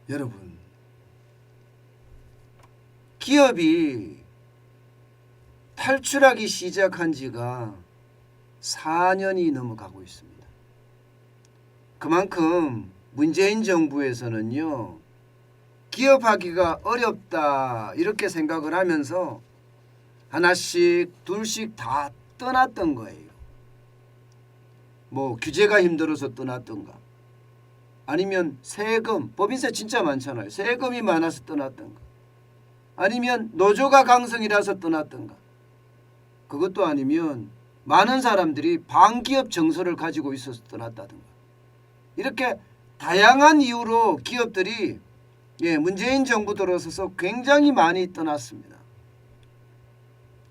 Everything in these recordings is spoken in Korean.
여러분, 기업이 탈출하기 시작한 지가 4년이 넘어가고 있습니다. 그만큼 문재인 정부에서는요, 기업하기가 어렵다 이렇게 생각을 하면서 하나씩 둘씩 다 떠났던 거예요. 뭐 규제가 힘들어서 떠났던가, 아니면 세금, 법인세 진짜 많잖아요. 세금이 많아서 떠났던가, 아니면 노조가 강성이라서 떠났던가, 그것도 아니면 많은 사람들이 반기업 정서를 가지고 있어서 떠났다든가, 이렇게 다양한 이유로 기업들이 문재인 정부 들어서서 굉장히 많이 떠났습니다.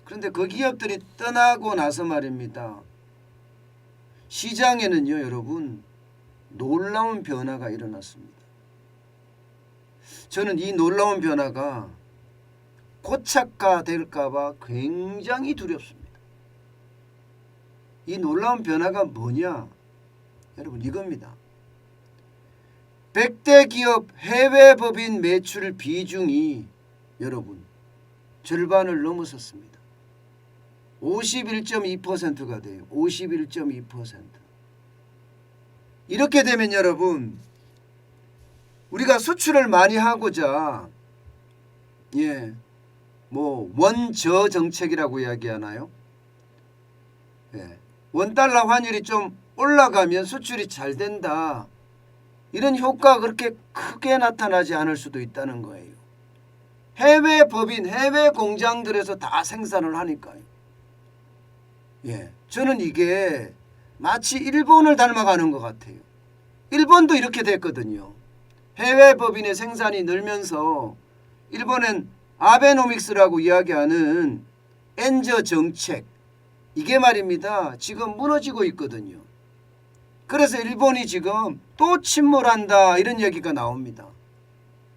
그런데 그 기업들이 떠나고 나서 말입니다, 시장에는요 여러분, 놀라운 변화가 일어났습니다. 저는 이 놀라운 변화가 고착화 될까 봐 굉장히 두렵습니다. 이 놀라운 변화가 뭐냐? 여러분, 이겁니다. 100대 기업 해외 법인 매출 비중이 여러분 절반을 넘어섰습니다. 51.2%가 돼요. 51.2%. 이렇게 되면 여러분, 우리가 수출을 많이 하고자 원저 정책이라고 이야기하나요? 원달러 환율이 좀 올라가면 수출이 잘 된다, 이런 효과가 그렇게 크게 나타나지 않을 수도 있다는 거예요. 해외 법인, 해외 공장들에서 다 생산을 하니까요. 저는 이게 마치 일본을 닮아가는 것 같아요. 일본도 이렇게 됐거든요. 해외 법인의 생산이 늘면서 일본은 아베노믹스라고 이야기하는 엔저 정책, 이게 말입니다, 지금 무너지고 있거든요. 그래서 일본이 지금 또 침몰한다, 이런 얘기가 나옵니다.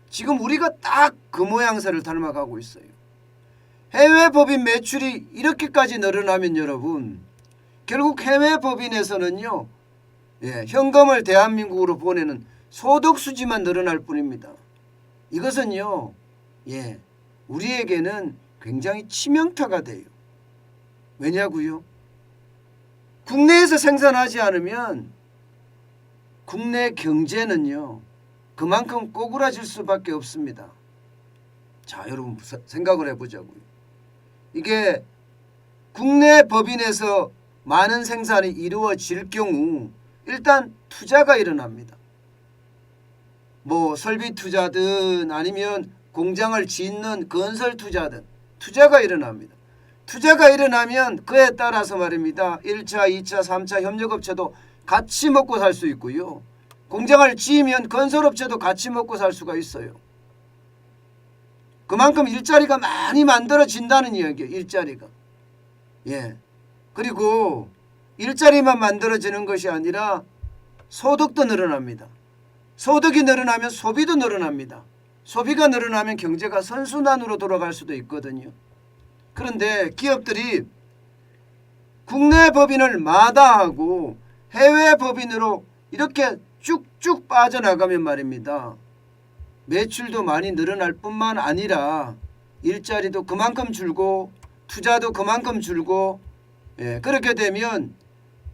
지금 우리가 딱 그 모양새를 닮아가고 있어요. 해외 법인 매출이 이렇게까지 늘어나면 여러분, 결국 해외 법인에서는요, 현금을 대한민국으로 보내는 소득 수지만 늘어날 뿐입니다. 이것은요, 우리에게는 굉장히 치명타가 돼요. 왜냐고요? 국내에서 생산하지 않으면 국내 경제는요, 그만큼 꼬꾸라질 수밖에 없습니다. 자, 여러분 생각을 해보자고요. 이게 국내 법인에서 많은 생산이 이루어질 경우 일단 투자가 일어납니다. 뭐 설비 투자든 아니면 공장을 짓는 건설 투자든 투자가 일어납니다. 투자가 일어나면 그에 따라서 말입니다, 1차, 2차, 3차 협력업체도 같이 먹고 살 수 있고요. 공장을 지으면 건설업체도 같이 먹고 살 수가 있어요. 그만큼 일자리가 많이 만들어진다는 이야기예요. 일자리가. 그리고 일자리만 만들어지는 것이 아니라 소득도 늘어납니다. 소득이 늘어나면 소비도 늘어납니다. 소비가 늘어나면 경제가 선순환으로 돌아갈 수도 있거든요. 그런데 기업들이 국내 법인을 마다하고 해외 법인으로 이렇게 쭉쭉 빠져나가면 말입니다, 매출도 많이 늘어날 뿐만 아니라 일자리도 그만큼 줄고 투자도 그만큼 줄고, 그렇게 되면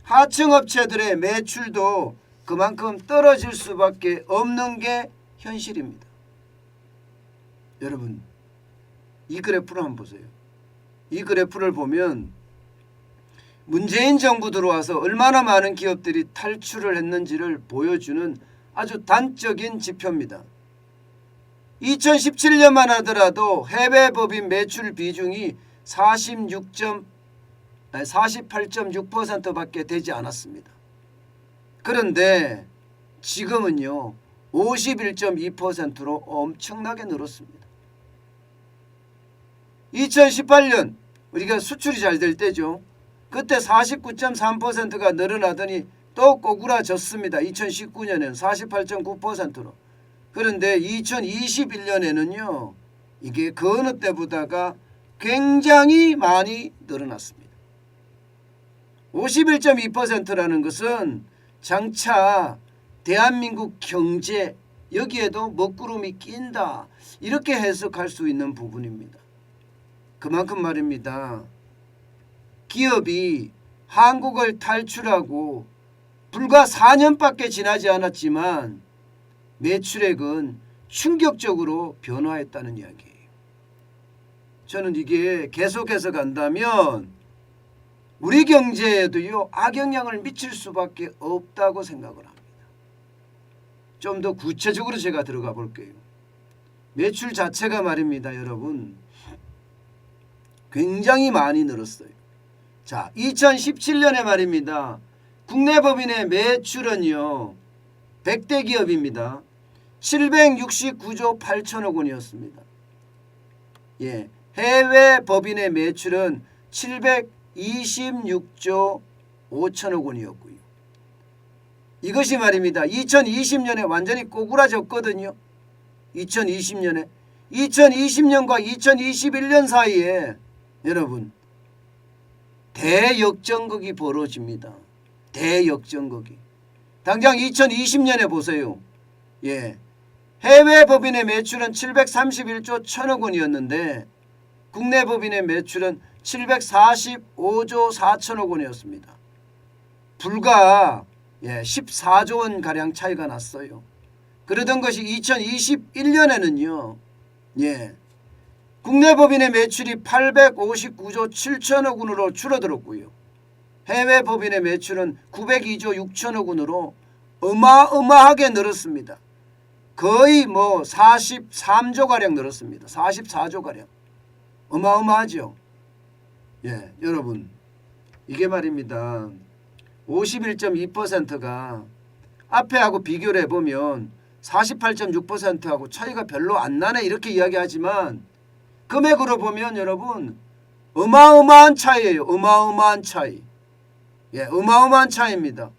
하청업체들의 매출도 그만큼 떨어질 수밖에 없는 게 현실입니다. 여러분, 이 그래프를 한번 보세요. 이 그래프를 보면 문재인 정부 들어와서 얼마나 많은 기업들이 탈출을 했는지를 보여주는 아주 단적인 지표입니다. 2017년만 하더라도 해외 법인 매출 비중이 48.6%밖에 되지 않았습니다. 그런데 지금은요 51.2%로 엄청나게 늘었습니다. 2018년 우리가 수출이 잘 될 때죠. 그때 49.3%가 늘어나더니 또 꼬꾸라졌습니다. 2019년에는 48.9%로. 그런데 2021년에는요 이게 그 어느 때보다가 굉장히 많이 늘어났습니다. 51.2%라는 것은 장차 대한민국 경제, 여기에도 먹구름이 낀다. 이렇게 해석할 수 있는 부분입니다. 그만큼 말입니다. 기업이 한국을 탈출하고 불과 4년밖에 지나지 않았지만 매출액은 충격적으로 변화했다는 이야기예요. 저는 이게 계속해서 간다면 우리 경제에도요 악영향을 미칠 수밖에 없다고 생각을 합니다. 좀 더 구체적으로 제가 들어가 볼게요. 매출 자체가 말입니다. 여러분 굉장히 많이 늘었어요. 자, 2017년에 말입니다. 국내 법인의 매출은요 100대 기업입니다. 769조 8천억 원이었습니다. 예, 해외 법인의 매출은 726조 5천억 원이었고요. 이것이 말입니다. 2020년에 완전히 꼬꾸라졌거든요. 2020년과 2021년 사이에 여러분 대역전극이 벌어집니다. 대역전극이. 당장 2020년에 보세요. 예, 해외 법인의 매출은 731조 1천억 원이었는데 국내 법인의 매출은 745조 4천억 원이었습니다. 불과 14조 원가량 차이가 났어요. 그러던 것이 2021년에는요. 국내 법인의 매출이 859조 7천억 원으로 줄어들었고요. 해외 법인의 매출은 902조 6천억 원으로 어마어마하게 늘었습니다. 거의 43조가량 늘었습니다. 44조가량. 어마어마하죠. 예, 여러분 이게 말입니다. 51.2%가 앞에하고 비교를 해보면 48.6%하고 차이가 별로 안 나네 이렇게 이야기하지만 금액으로 보면 여러분 어마어마한 차이예요. 어마어마한 차이. 예, 어마어마한 차이입니다.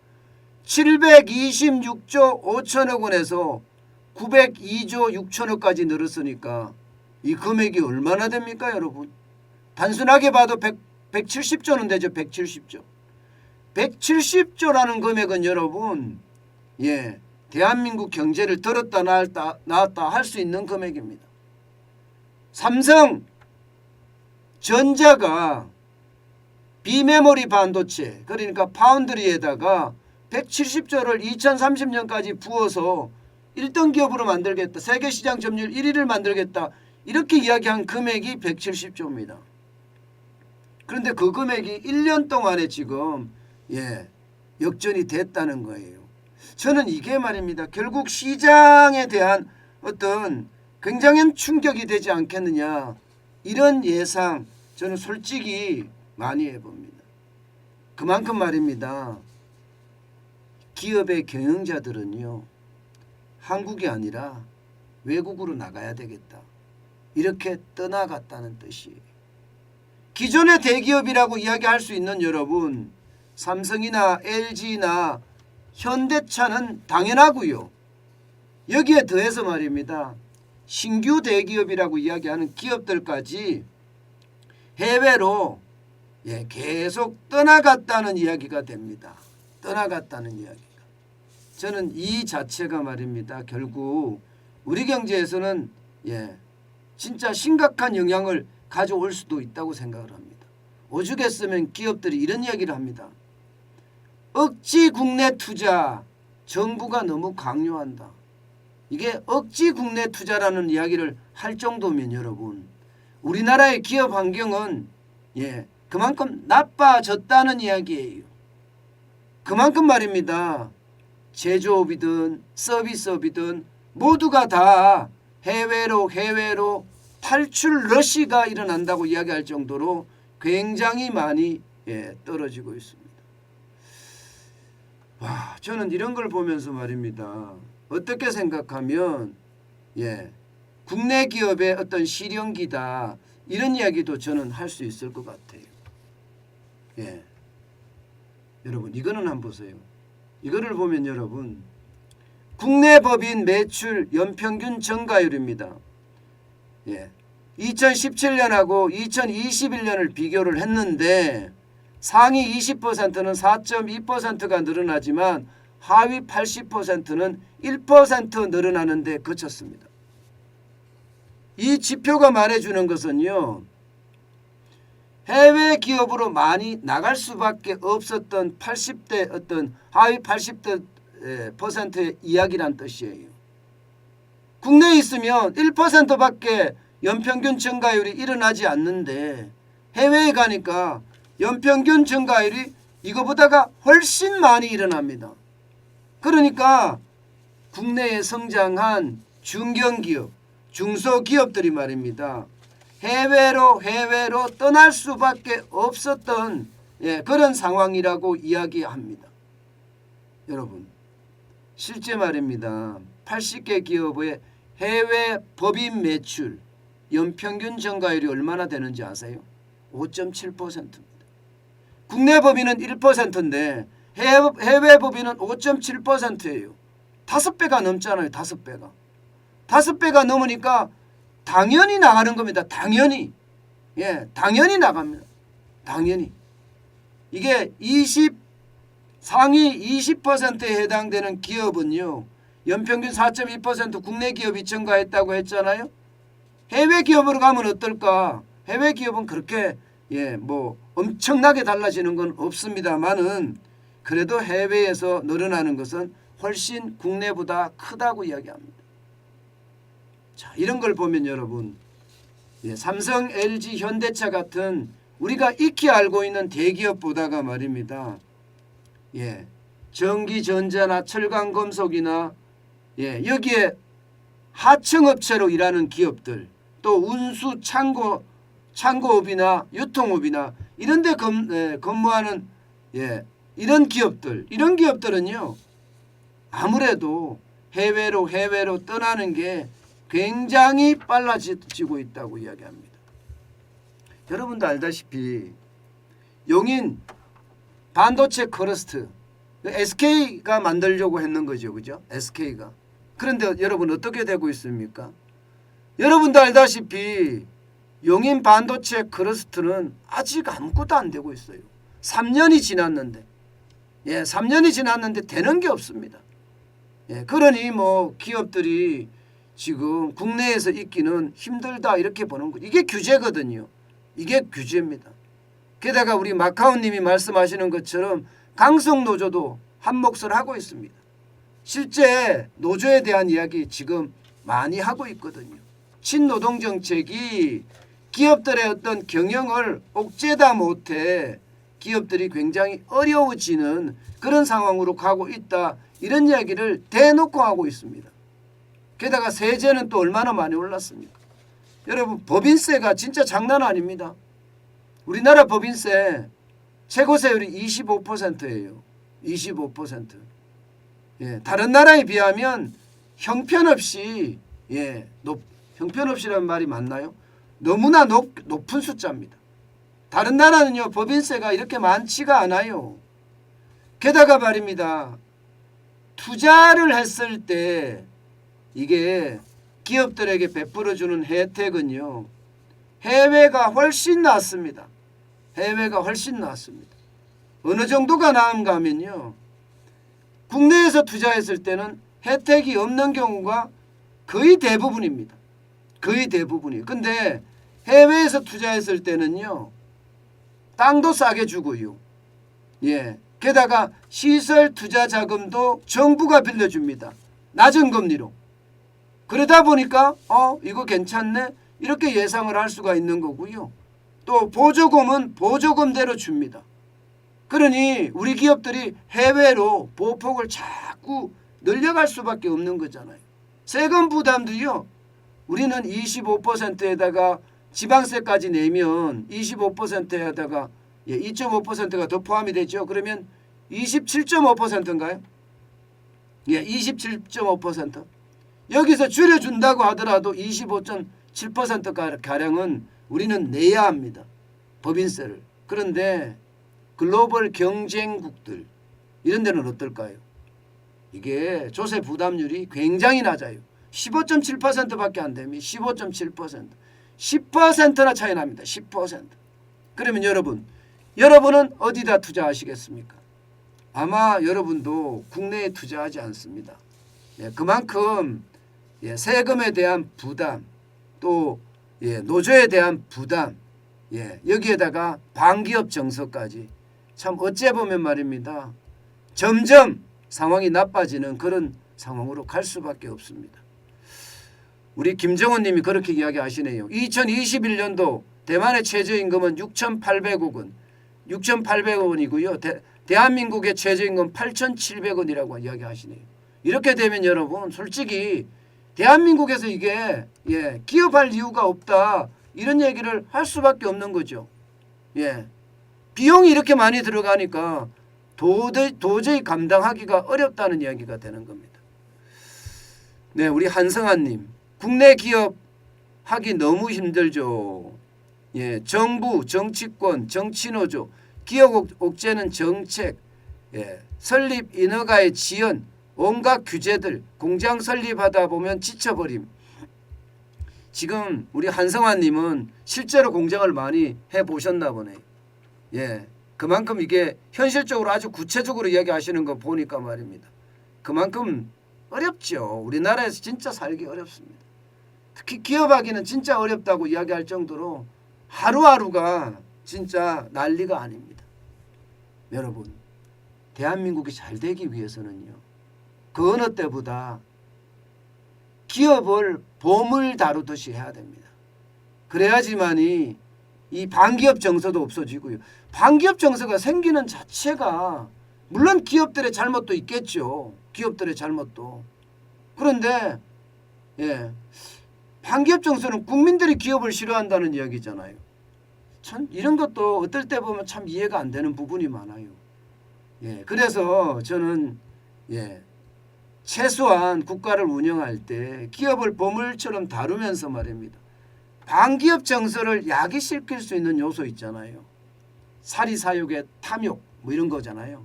726조 5천억 원에서 902조 6천억까지 늘었으니까 이 금액이 얼마나 됩니까 여러분? 단순하게 봐도 170조는 되죠. 170조. 170조라는 금액은 여러분 대한민국 경제를 들었다 놨다 할 수 있는 금액입니다. 삼성전자가 비메모리 반도체 그러니까 파운드리에다가 170조를 2030년까지 부어서 1등 기업으로 만들겠다. 세계시장 점유율 1위를 만들겠다. 이렇게 이야기한 금액이 170조입니다. 그런데 그 금액이 1년 동안에 지금 역전이 됐다는 거예요. 저는 이게 말입니다. 결국 시장에 대한 어떤 굉장한 충격이 되지 않겠느냐. 이런 예상 저는 솔직히 많이 해봅니다. 그만큼 말입니다. 기업의 경영자들은요. 한국이 아니라 외국으로 나가야 되겠다. 이렇게 떠나갔다는 뜻이에요. 기존의 대기업이라고 이야기할 수 있는 여러분 삼성이나 LG나 현대차는 당연하고요. 여기에 더해서 말입니다. 신규 대기업이라고 이야기하는 기업들까지 해외로 계속 떠나갔다는 이야기가 됩니다. 떠나갔다는 이야기가. 저는 이 자체가 말입니다. 결국 우리 경제에서는 진짜 심각한 영향을 가져올 수도 있다고 생각을 합니다. 오죽했으면 기업들이 이런 이야기를 합니다. 억지 국내 투자 정부가 너무 강요한다. 이게 억지 국내 투자라는 이야기를 할 정도면 여러분 우리나라의 기업 환경은 그만큼 나빠졌다는 이야기예요. 그만큼 말입니다. 제조업이든 서비스업이든 모두가 다 해외로 탈출 러시가 일어난다고 이야기할 정도로 굉장히 많이 떨어지고 있습니다. 와, 저는 이런 걸 보면서 말입니다. 어떻게 생각하면 국내 기업의 어떤 실현기다 이런 이야기도 저는 할 수 있을 것 같아요. 여러분 이거는 한번 보세요. 이거를 보면 여러분 국내 법인 매출 연평균 증가율입니다. 2017년하고 2021년을 비교를 했는데 상위 20%는 4.2%가 늘어나지만 하위 80%는 1% 늘어나는 데 그쳤습니다. 이 지표가 말해주는 것은요. 해외 기업으로 많이 나갈 수밖에 없었던 80대 어떤 하위 80%의 이야기란 뜻이에요. 국내에 있으면 1%밖에 연평균 증가율이 일어나지 않는데 해외에 가니까 연평균 증가율이 이거보다가 훨씬 많이 일어납니다. 그러니까 국내에 성장한 중견기업, 중소기업들이 말입니다. 해외로 떠날 수밖에 없었던 그런 상황이라고 이야기합니다. 여러분, 실제 말입니다. 80개 기업의 해외 법인 매출 연평균 증가율이 얼마나 되는지 아세요? 5.7%입니다. 국내 법인은 1%인데 해외 법인은 5.7%예요. 5배가 넘잖아요. 5배가. 5배가 넘으니까 당연히 나가는 겁니다. 당연히. 당연히 나갑니다. 당연히. 이게 상위 20%에 해당되는 기업은요. 연평균 4.2% 국내 기업이 증가했다고 했잖아요. 해외 기업으로 가면 어떨까? 해외 기업은 그렇게 엄청나게 달라지는 건 없습니다만은 그래도 해외에서 늘어나는 것은 훨씬 국내보다 크다고 이야기합니다. 자, 이런 걸 보면 여러분, 삼성, LG, 현대차 같은 우리가 익히 알고 있는 대기업보다가 말입니다. 전기전자나 철강금속이나 여기에 하청업체로 일하는 기업들, 또 운수 창고업이나 유통업이나 이런 데 근무하는 이런 기업들은요. 아무래도 해외로 떠나는 게 굉장히 빨라지고 있다고 이야기합니다. 여러분도 알다시피 용인 반도체 커러스트 SK가 만들려고 했는 거죠. 그죠? SK가. 그런데 여러분 어떻게 되고 있습니까? 여러분도 알다시피 용인 반도체 커러스트는 아직 아무것도 안 되고 있어요. 3년이 지났는데 3년이 지났는데 되는 게 없습니다. 그러니 기업들이 지금 국내에서 있기는 힘들다 이렇게 보는 거죠. 이게 규제거든요. 이게 규제입니다. 게다가 우리 마카오님이 말씀하시는 것처럼 강성노조도 한 몫을 하고 있습니다. 실제 노조에 대한 이야기 지금 많이 하고 있거든요. 친노동 정책이 기업들의 어떤 경영을 옥죄다 못해 기업들이 굉장히 어려워지는 그런 상황으로 가고 있다. 이런 이야기를 대놓고 하고 있습니다. 게다가 세제는 또 얼마나 많이 올랐습니까? 여러분 법인세가 진짜 장난 아닙니다. 우리나라 법인세 최고세율이 25%예요. 25%. 다른 나라에 비하면 형편없이 형편없이라는 말이 맞나요? 너무나 높은 숫자입니다. 다른 나라는요 법인세가 이렇게 많지가 않아요. 게다가 말입니다. 투자를 했을 때 이게 기업들에게 베풀어주는 혜택은요. 해외가 훨씬 낫습니다. 해외가 훨씬 낫습니다. 어느 정도가 나은가 하면요. 국내에서 투자했을 때는 혜택이 없는 경우가 거의 대부분입니다. 거의 대부분이에요. 근데 해외에서 투자했을 때는요. 땅도 싸게 주고요. 게다가 시설 투자 자금도 정부가 빌려줍니다. 낮은 금리로. 그러다 보니까 이거 괜찮네 이렇게 예상을 할 수가 있는 거고요. 또 보조금은 보조금대로 줍니다. 그러니 우리 기업들이 해외로 보폭을 자꾸 늘려갈 수밖에 없는 거잖아요. 세금 부담도요. 우리는 25%에다가 지방세까지 내면 25%에다가 2.5%가 더 포함이 되죠. 그러면 27.5%인가요? 27.5%. 여기서 줄여준다고 하더라도 25.7%가량은 우리는 내야 합니다. 법인세를. 그런데 글로벌 경쟁국들 이런 데는 어떨까요? 이게 조세 부담률이 굉장히 낮아요. 15.7%밖에 안 됩니다. 15.7%. 10%나 차이 납니다. 10%. 그러면 여러분은 어디다 투자하시겠습니까? 아마 여러분도 국내에 투자하지 않습니다. 예, 그만큼 예, 세금에 대한 부담 또 예, 노조에 대한 부담 예, 여기에다가 반기업 정서까지 참 어째 보면 말입니다. 점점 상황이 나빠지는 그런 상황으로 갈 수밖에 없습니다. 우리 김정은 님이 그렇게 이야기하시네요. 2021년도 대만의 최저임금은 6,800억 원, 6,800억 원이고요. 대한민국의 최저임금 8,700원이라고 이야기하시네요. 이렇게 되면 여러분 솔직히 대한민국에서 이게 예, 기업할 이유가 없다 이런 얘기를 할 수밖에 없는 거죠. 예, 비용이 이렇게 많이 들어가니까 도저히 감당하기가 어렵다는 이야기가 되는 겁니다. 네, 우리 한성환님 국내 기업 하기 너무 힘들죠. 예, 정부, 정치권, 정치노조, 기업 옥죄는 정책, 예, 설립 인허가의 지연, 온갖 규제들, 공장 설립하다 보면 지쳐버림. 지금 우리 한성환님은 실제로 공장을 많이 해보셨나 보네. 예, 그만큼 이게 현실적으로 아주 구체적으로 이야기하시는 거 보니까 말입니다. 그만큼 어렵죠. 우리나라에서 진짜 살기 어렵습니다. 특히 기업하기는 진짜 어렵다고 이야기할 정도로 하루하루가 진짜 난리가 아닙니다. 여러분, 대한민국이 잘 되기 위해서는요. 그 어느 때보다 기업을 보물 다루듯이 해야 됩니다. 그래야지만이 이 반기업 정서도 없어지고요. 반기업 정서가 생기는 자체가 물론 기업들의 잘못도 있겠죠. 기업들의 잘못도. 그런데 예, 반기업 정서는 국민들이 기업을 싫어한다는 이야기잖아요. 참 이런 것도 어떨 때 보면 참 이해가 안 되는 부분이 많아요. 예, 그래서 저는 예, 최소한 국가를 운영할 때 기업을 보물처럼 다루면서 말입니다. 반기업 정서를 야기시킬 수 있는 요소 있잖아요. 사리사욕의 탐욕 뭐 이런 거잖아요.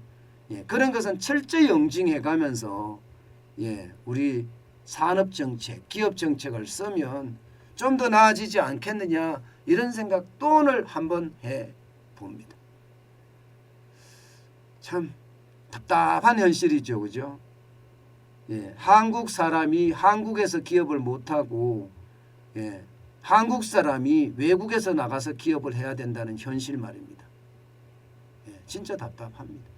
예, 그런 것은 철저히 응징해가면서 예, 우리 산업정책, 기업정책을 쓰면 좀 더 나아지지 않겠느냐 이런 생각 또 오늘 한번 해봅니다. 참 답답한 현실이죠. 그죠? 예, 한국 사람이 한국에서 기업을 못하고 예, 한국 사람이 외국에서 나가서 기업을 해야 된다는 현실 말입니다. 예, 진짜 답답합니다.